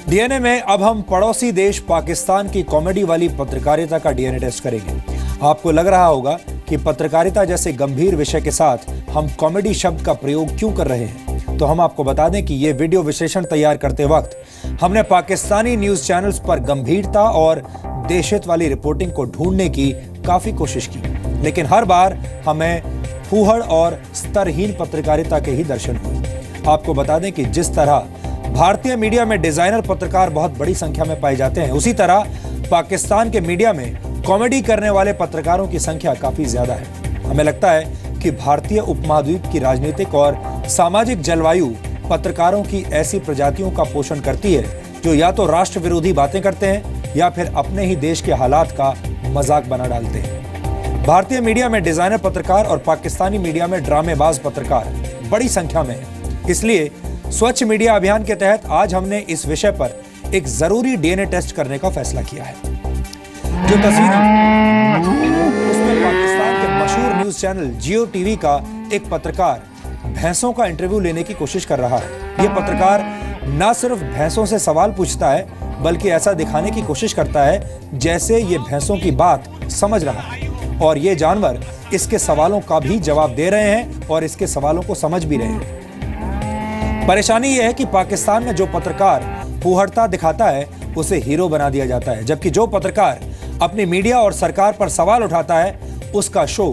DNA में अब हम पड़ोसी देश पाकिस्तान की कॉमेडी वाली पत्रकारिता का डीएनए टेस्ट करेंगे। आपको लग रहा होगा कि पत्रकारिता जैसे गंभीर विषय के साथ हम कॉमेडी शब्द का प्रयोग क्यों कर रहे हैं, तो हम आपको बता दें कि ये वीडियो विश्लेषण तैयार करते वक्त हमने पाकिस्तानी न्यूज चैनल्स पर गंभीरता और दहशत वाली रिपोर्टिंग को ढूंढने की काफी कोशिश की, लेकिन हर बार हमें फूहड़ और स्तरहीन पत्रकारिता के ही दर्शन हुए। आपको बता दें कि जिस तरह भारतीय मीडिया में डिजाइनर पत्रकार बहुत बड़ी संख्या में पाए जाते हैं, उसी तरह पाकिस्तान के मीडिया में कॉमेडी करने वाले पत्रकारों की संख्या काफी ज्यादा है। हमें लगता है कि भारतीय उपमहाद्वीप की राजनीतिक और सामाजिक जलवायु पत्रकारों की ऐसी प्रजातियों का पोषण करती है जो या तो राष्ट्र विरोधी बातें करते हैं या फिर अपने ही देश के हालात का मजाक बना डालते हैं। भारतीय मीडिया में डिजाइनर पत्रकार और पाकिस्तानी मीडिया में ड्रामेबाज पत्रकार बड़ी संख्या में है। इसलिए स्वच्छ मीडिया अभियान के तहत आज हमने इस विषय पर एक जरूरी डीएनए टेस्ट करने का फैसला किया है। जो तस्वीर उसमें पाकिस्तान के मशहूर न्यूज चैनल जियो टीवी का एक पत्रकार भैंसों का इंटरव्यू लेने की कोशिश कर रहा है। यह पत्रकार न सिर्फ भैंसों से सवाल पूछता है, बल्कि ऐसा दिखाने की कोशिश करता है जैसे ये भैंसों की बात समझ रहा है और ये जानवर इसके सवालों का भी जवाब दे रहे हैं और इसके सवालों को समझ भी रहे हैं। परेशानी यह है कि पाकिस्तान में जो पत्रकार फूहड़ता दिखाता है उसे हीरो बना दिया जाता है, जबकि जो पत्रकार अपनी मीडिया और सरकार पर सवाल उठाता है उसका शो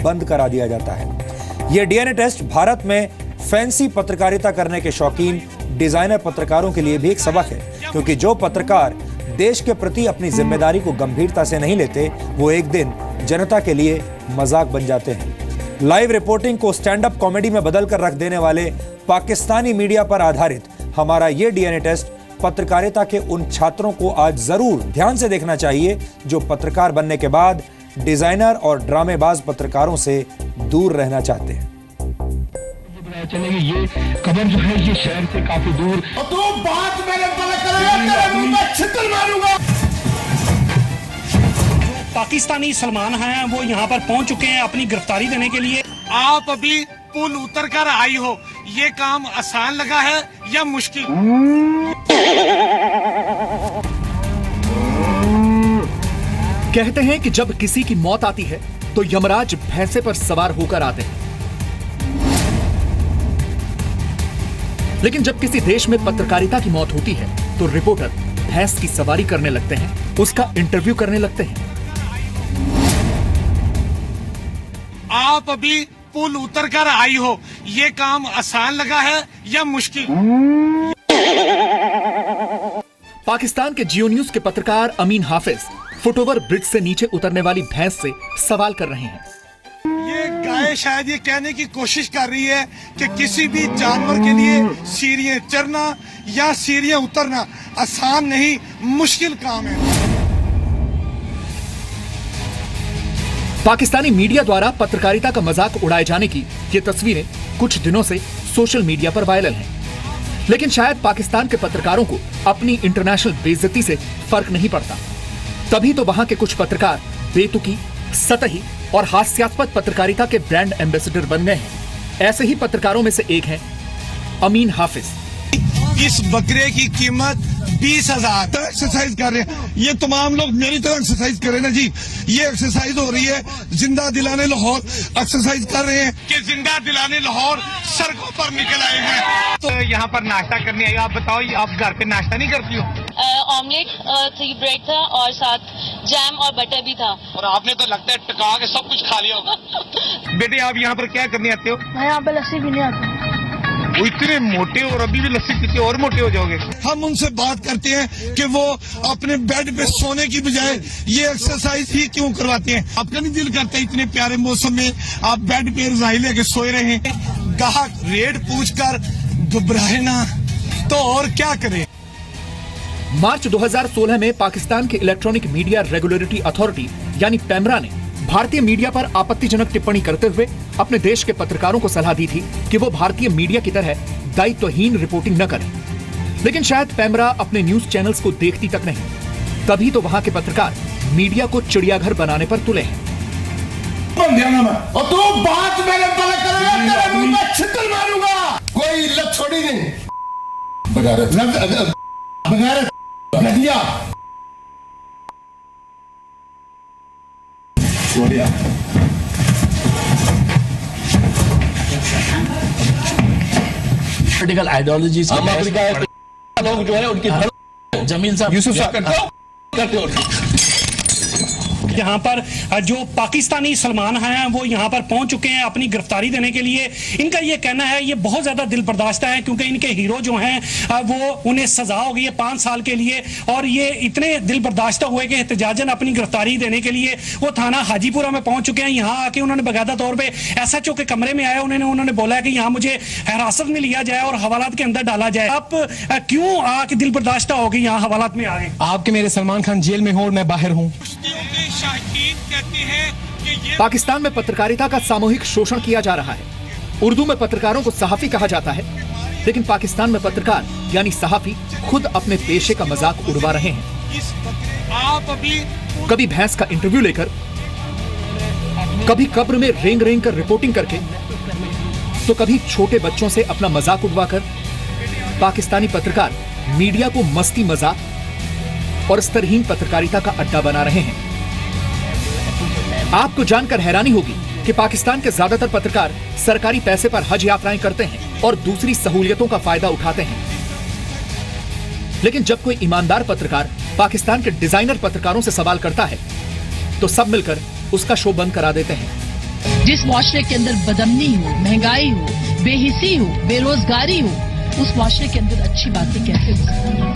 बंद करा दिया जाता है। यह डीएनए टेस्ट भारत में फैंसी पत्रकारिता करने के शौकीन डिजाइनर पत्रकारों के लिए भी एक सबक है, क्योंकि जो पत्रकार देश के प्रति अपनी जिम्मेदारी को गंभीरता से नहीं लेते, वो एक दिन जनता के लिए मजाक बन जाते हैं। लाइव रिपोर्टिंग को स्टैंड अप कॉमेडी में बदल कर रख देने वाले पाकिस्तानी मीडिया पर आधारित हमारा यह डीएनए टेस्ट पत्रकारिता के उन छात्रों को आज जरूर ध्यान से देखना चाहिए जो पत्रकार बनने के बाद डिजाइनर और ड्रामेबाज पत्रकारों से दूर रहना चाहते हैं। चलेंगे ये खबर जो है ये शहर से काफी दूर। तो बात मेरे तेरे मुंह में छितर मारूंगा। पाकिस्तानी सलमान हैं वो यहाँ पर पहुँच चुके हैं अपनी गिरफ्तारी देने के लिए। आप अभी पुल उतर कर आई हो, ये काम आसान लगा है या मुश्किल? कहते हैं कि जब किसी की मौत आती है तो यमराज भैंसे पर सवार होकर आते हैं, लेकिन जब किसी देश में पत्रकारिता की मौत होती है तो रिपोर्टर भैंस की सवारी करने लगते हैं, उसका इंटरव्यू करने लगते हैं। आप अभी पुल उतर कर आई हो, ये काम आसान लगा है या मुश्किल? पाकिस्तान के जियो न्यूज के पत्रकार अमीन हाफिज फुटओवर ब्रिज से नीचे उतरने वाली भैंस से सवाल कर रहे हैं। ये गाय शायद ये कहने की कोशिश कर रही है कि किसी भी जानवर के लिए सीढ़ियां चढ़ना या सीढ़ियां उतरना आसान नहीं, मुश्किल काम है। पाकिस्तानी मीडिया द्वारा पत्रकारिता का मजाक उड़ाए जाने की ये तस्वीरें कुछ दिनों से सोशल मीडिया पर वायरल हैं, लेकिन शायद पाकिस्तान के पत्रकारों को अपनी इंटरनेशनल बेइज्जती से फर्क नहीं पड़ता। तभी तो वहां के कुछ पत्रकार बेतुकी, सतही और हास्यास्पद पत्रकारिता के ब्रांड एम्बेसडर बन गए हैं। ऐसे ही पत्रकारों में से एक हैं अमीन हाफिज। इस बकरे की कीमत 20,000। तो एक्सरसाइज कर रहे हैं, ये तमाम लोग मेरी तरह एक्सरसाइज करें ना जी। ये एक्सरसाइज हो रही है, जिंदा दिलाने लाहौर एक्सरसाइज कर रहे हैं कि जिंदा दिलाने लाहौर सड़कों पर निकल आए हैं। तो यहाँ पर नाश्ता करने आई, आप बताओ आप घर पे नाश्ता नहीं करती हो? ऑमलेट थी, ब्रेड था और साथ जैम और बटर भी था। और आपने तो लगता है टका के सब कुछ खा लिया होगा। बेटे आप यहाँ पर क्या करने आते हो? मैं यहाँ पे लस्सी पीने आता हूँ। वो इतने मोटे और अभी भी लस्सी पीते और मोटे हो जाओगे। हम उनसे बात करते हैं कि वो अपने बेड पे सोने की बजाय ये एक्सरसाइज ही क्यों करवाते हैं। आपका नहीं दिल करता इतने प्यारे मौसम में आप बेड पे रजाई लेके सोए रहे हैं? ग्राहक रेट पूछकर घबराए ना तो और क्या करें। मार्च 2016 में पाकिस्तान के इलेक्ट्रॉनिक मीडिया रेगुलेटरी अथॉरिटी यानी पेमरा ने भारतीय मीडिया पर आपत्तिजनक टिप्पणी करते हुए अपने देश के पत्रकारों को सलाह दी थी कि वो भारतीय मीडिया की तरह दायित्वहीन रिपोर्टिंग न करें, लेकिन शायद पेमरा अपने न्यूज चैनल्स को देखती तक नहीं। तभी तो वहां के पत्रकार मीडिया को चिड़ियाघर बनाने पर तुले हैं। और तू बात मेरे तेरे मुंह में छितर मारूंगा। कोई इल्लत छोड़ी नहीं। बगैर घटिया पॉलिटिकल आइडियोलॉजीज लोग जो है उनकी जमीन साहब यूसुफ साहब करते हो यहाँ पर जो पाकिस्तानी सलमान हैं वो यहाँ पर पहुंच चुके हैं अपनी गिरफ्तारी देने के लिए। इनका ये कहना है ये बहुत ज्यादा दिल बर्दाश्त है क्योंकि इनके हीरो जो हैं वो उन्हें सजा हो गई है 5 साल के लिए और ये इतने दिल बर्दाश्त हुए कि एहतजाजन अपनी गिरफ्तारी देने के लिए वो थाना हाजीपुरा में पहुंच चुके हैं। यहाँ आके उन्होंने बाकायदा तौर पर SHO के कमरे में आया, उन्होंने बोला है कि यहाँ मुझे हिरासत में लिया जाए और हवालात के अंदर डाला जाए। आप क्यों आके दिल बर्दाश्त हो गई यहाँ हवालात में आ गए? आपके मेरे सलमान खान जेल में हो और मैं बाहर हूँ। पाकिस्तान में पत्रकारिता का सामूहिक शोषण किया जा रहा है। उर्दू में पत्रकारों को सहाफी कहा जाता है, लेकिन पाकिस्तान में पत्रकार यानी सहाफी खुद अपने पेशे का मजाक उड़वा रहे हैं। कभी भैंस का इंटरव्यू लेकर, कभी कब्र में रेंग रेंग कर रिपोर्टिंग करके, तो कभी छोटे बच्चों से अपना मजाक उड़वाकर पाकिस्तानी पत्रकार मीडिया को मस्ती मजाक और स्तरहीन पत्रकारिता का अड्डा बना रहे हैं। आपको जानकर हैरानी होगी कि पाकिस्तान के ज्यादातर पत्रकार सरकारी पैसे पर हज यात्राएं करते हैं और दूसरी सहूलियतों का फायदा उठाते हैं। लेकिन जब कोई ईमानदार पत्रकार पाकिस्तान के डिजाइनर पत्रकारों से सवाल करता है तो सब मिलकर उसका शो बंद करा देते हैं। जिस मुआशरे के अंदर बदअमनी हो, महंगाई हो, बेहिसी हो, बेरोजगारी हो, उस मुआशरे के अंदर अच्छी बातें कैसे हो सकती हैं?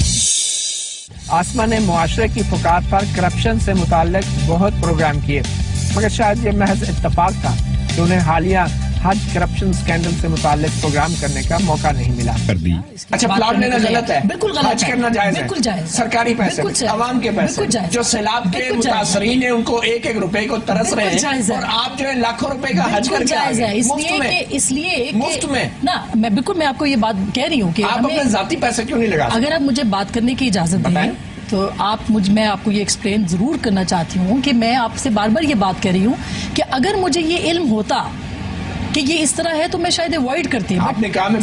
आसमा ने मुआशरे की फुकार पर करप्शन से मुताल्लिक बहुत प्रोग्राम किए, मगर शायद ये महज इत्तेफाक था कि उन्हें हालिया हज करप्शन स्कैंडल से मुताल्लिक प्रोग्राम करने का मौका नहीं मिला। अच्छा, प्लाट लेना गलत है, बिल्कुल गलत हज करना जायज है, बिल्कुल जायज, सरकारी पैसे, आवाम के पैसे, जो सैलाब के मुतासरीन है उनको 1-1 रुपए को तरस रहे हैं और आप जो है लाखों रुपए का हज करके जायज है। इसलिए मुफ्त में ना, मैं आपको ये बात कह रही हूँ कि आप अपने जाती पैसे क्यों नहीं लगा? अगर आप मुझे बात करने की इजाजत दें तो मैं आपको ये एक्सप्लेन जरूर करना चाहती हूँ कि मैं आपसे बार बार ये बात कर रही हूँ कि अगर मुझे ये इल्म होता कि ये इस तरह है तो मैं शायद अवॉइड करती हूँ। आपने कहा मैं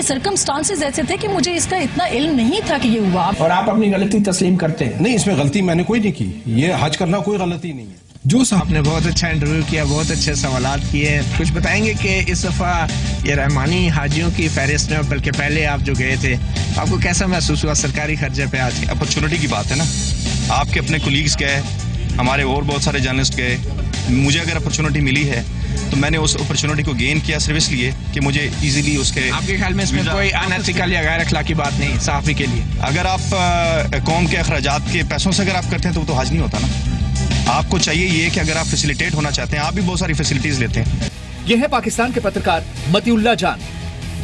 सर्कमस्टांसेस ऐसे थे कि मुझे इसका इतना इल्म नहीं था कि ये हुआ। और आप अपनी गलती तस्लीम करते हैं? नहीं, इसमें गलती मैंने कोई नहीं की, ये हज करना कोई गलती नहीं है। जो साहब ने बहुत अच्छा इंटरव्यू किया, बहुत अच्छे सवालात किए। कुछ बताएंगे कि इस दफा ये रहमानी हाजियों की फहरिस्त में, बल्कि पहले आप जो गए थे, आपको कैसा महसूस हुआ सरकारी खर्चे पे? आज अपॉर्चुनिटी की बात है ना, आपके अपने कोलीग्स गए, हमारे और बहुत सारे जर्नलिस्ट गए। मुझे अगर अपॉर्चुनिटी मिली है तो मैंने उस अपॉर्चुनिटी को गेन किया सिर्फ इसलिए कि मुझे इजीली उसके। आपके ख्याल में इसमें कोई अनएथिकल या गैर अखलाकी बात नहीं सहाफी के लिए? अगर आप कौम के अखराजात के पैसों से अगर आप करते हैं तो वो तो हज नहीं होता ना। आपको चाहिए ये कि अगर आप फैसिलिटेट होना चाहते हैं, आप भी बहुत सारी फैसिलिटीज लेते हैं। यह है पाकिस्तान के पत्रकार मतीउल्लाह जान।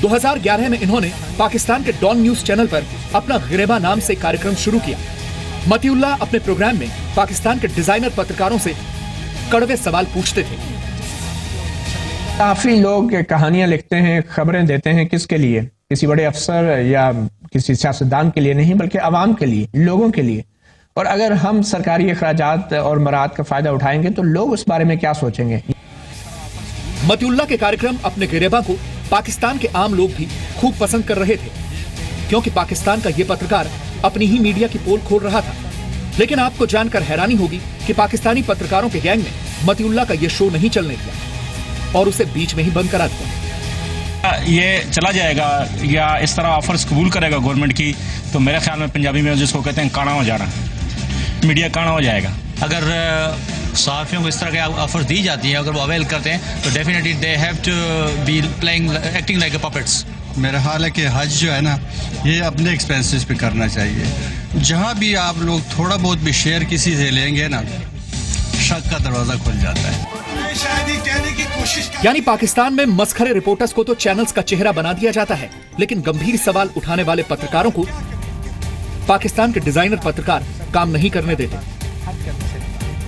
2011 में इन्होंने पाकिस्तान के डॉन न्यूज चैनल पर अपना गिरेबा नाम से कार्यक्रम शुरू किया। मतीउल्लाह अपने प्रोग्राम में पाकिस्तान के डिजाइनर पत्रकारों से कड़वे सवाल पूछते थे। काफी लोग कहानियां लिखते हैं, खबरें देते हैं, किसके लिए? किसी बड़े अफसर या किसी सियासतदान के लिए नहीं, बल्कि अवाम के लिए, लोगों के लिए। और अगर हम सरकारी अखराजात और मराद का फायदा उठाएंगे तो लोग उस बारे में क्या सोचेंगे? मतीउल्लाह के कार्यक्रम अपने गिरेबा को पाकिस्तान के आम लोग भी खूब पसंद कर रहे थे, क्योंकि पाकिस्तान का यह पत्रकार अपनी ही मीडिया की पोल खोल रहा था। लेकिन आपको जानकर हैरानी होगी कि पाकिस्तानी पत्रकारों के गैंग ने मतीउल्लाह का यह शो नहीं चलने दिया और उसे बीच में ही बंद करा दिया। ये चला जाएगा या इस तरह ऑफर्स कबूल करेगा गवर्नमेंट की, तो मेरे ख्याल में पंजाबी में जिसको कहते हैं काना हो जाना, मीडिया काना हो जाएगा। अगर सहाफ़ियों को इस तरह के ऑफर दी जाती हैं, अगर वो अवेल करते हैं, तो definitely they have to be playing acting like a puppets. मेरा ख्याल है कि हज जो है ना, ये अपने एक्सपेंसेस पे करना चाहिए। जहाँ भी आप लोग थोड़ा बहुत भी शेयर किसी से लेंगे ना, शक का दरवाजा खुल जाता है। यानी पाकिस्तान में मस्खरे रिपोर्टर्स को तो चैनल्स का चेहरा बना दिया जाता है, लेकिन गंभीर सवाल उठाने वाले पत्रकारों को पाकिस्तान के डिजाइनर पत्रकार काम नहीं करने देते।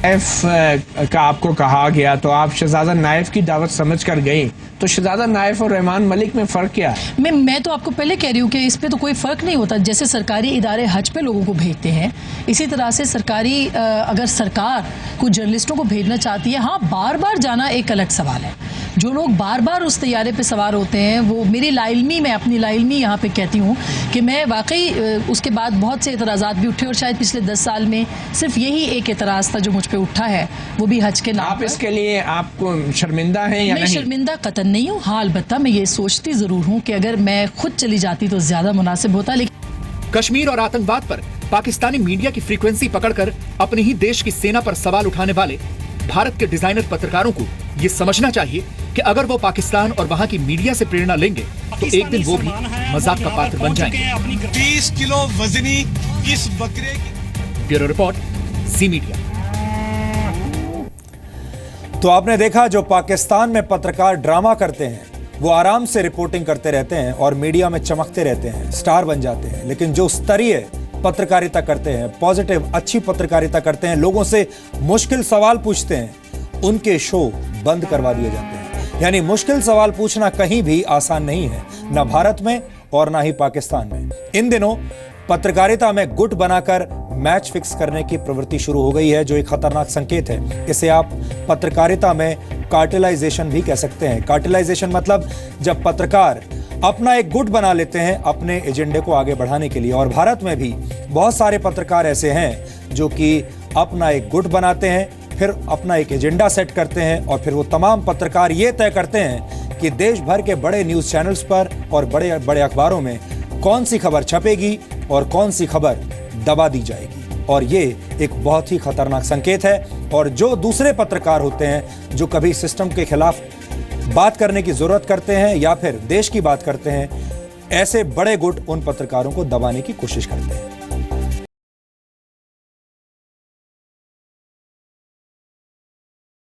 नाइफ का आपको कहा गया तो आप शहजादा नाइफ की दावत समझ कर गई, तो शहजादा नाइफ और रहमान मलिक में फ़र्क क्या है? मैं तो आपको पहले कह रही हूँ कि इस पे तो कोई फ़र्क नहीं होता। जैसे सरकारी इदारे हज पे लोगों को भेजते हैं, इसी तरह से अगर सरकार कुछ जर्नलिस्टों को भेजना चाहती है, हाँ बार बार जाना एक अलग सवाल है, जो लोग बार बार उस तैयारे पे सवार होते हैं, वो मेरी लाइलमी, मैं अपनी लाइलमी यहाँ पे कहती हूँ कि मैं वाकई उसके बाद बहुत से एतराज़ात भी उठे और शायद पिछले 10 साल में सिर्फ यही एक एतराज़ था जो मुझ पे उठा है, वो भी हज के नाम आप पर। इसके लिए आपको शर्मिंदा हैं या मैं नहीं? शर्मिंदा कतन नहीं हूँ। हाँ, अलबत्ता मैं ये सोचती ज़रूर हूँ कि अगर मैं खुद चली जाती तो ज़्यादा मुनासिब होता। लेकिन कश्मीर और आतंकवाद पर पाकिस्तानी मीडिया की फ्रीक्वेंसी पकड़कर अपने ही देश की सेना पर सवाल उठाने वाले भारत के डिजाइनर पत्रकारों को ये समझना चाहिए कि अगर वो पाकिस्तान और वहां की मीडिया से प्रेरणा लेंगे तो एक दिन वो भी मजाक का पात्र बन जाएंगे। 20 किलो वजनी इस बकरे की। ब्यूरो रिपोर्ट, जी मीडिया। तो आपने देखा, जो पाकिस्तान में पत्रकार ड्रामा करते हैं वो आराम से रिपोर्टिंग करते रहते हैं और मीडिया में चमकते रहते हैं, स्टार बन जाते हैं। लेकिन जो स्तरीय पत्रकारिता करते हैं, पॉजिटिव अच्छी पत्रकारिता करते हैं, लोगों से मुश्किल सवाल पूछते हैं, उनके शो बंद करवा दिए जाते हैं। यानी मुश्किल सवाल पूछना कहीं भी आसान नहीं है, ना भारत में और ना ही पाकिस्तान में। इन दिनों पत्रकारिता में गुट बनाकर मैच फिक्स करने की प्रवृत्ति शुरू हो गई है, जो एक खतरनाक संकेत है। इसे आप पत्रकारिता में कार्टेलाइजेशन भी कह सकते हैं। कार्टेलाइजेशन मतलब जब पत्रकार अपना एक गुट बना लेते हैं अपने एजेंडे को आगे बढ़ाने के लिए। और भारत में भी बहुत सारे पत्रकार ऐसे हैं जो कि अपना एक गुट बनाते हैं, फिर अपना एक एजेंडा सेट करते हैं और फिर वो तमाम पत्रकार ये तय करते हैं कि देश भर के बड़े न्यूज़ चैनल्स पर और बड़े बड़े अखबारों में कौन सी खबर छपेगी और कौन सी खबर दबा दी जाएगी। और ये एक बहुत ही खतरनाक संकेत है। और जो दूसरे पत्रकार होते हैं जो कभी सिस्टम के खिलाफ बात करने की जरूरत करते हैं या फिर देश की बात करते हैं, ऐसे बड़े गुट उन पत्रकारों को दबाने की कोशिश करते हैं।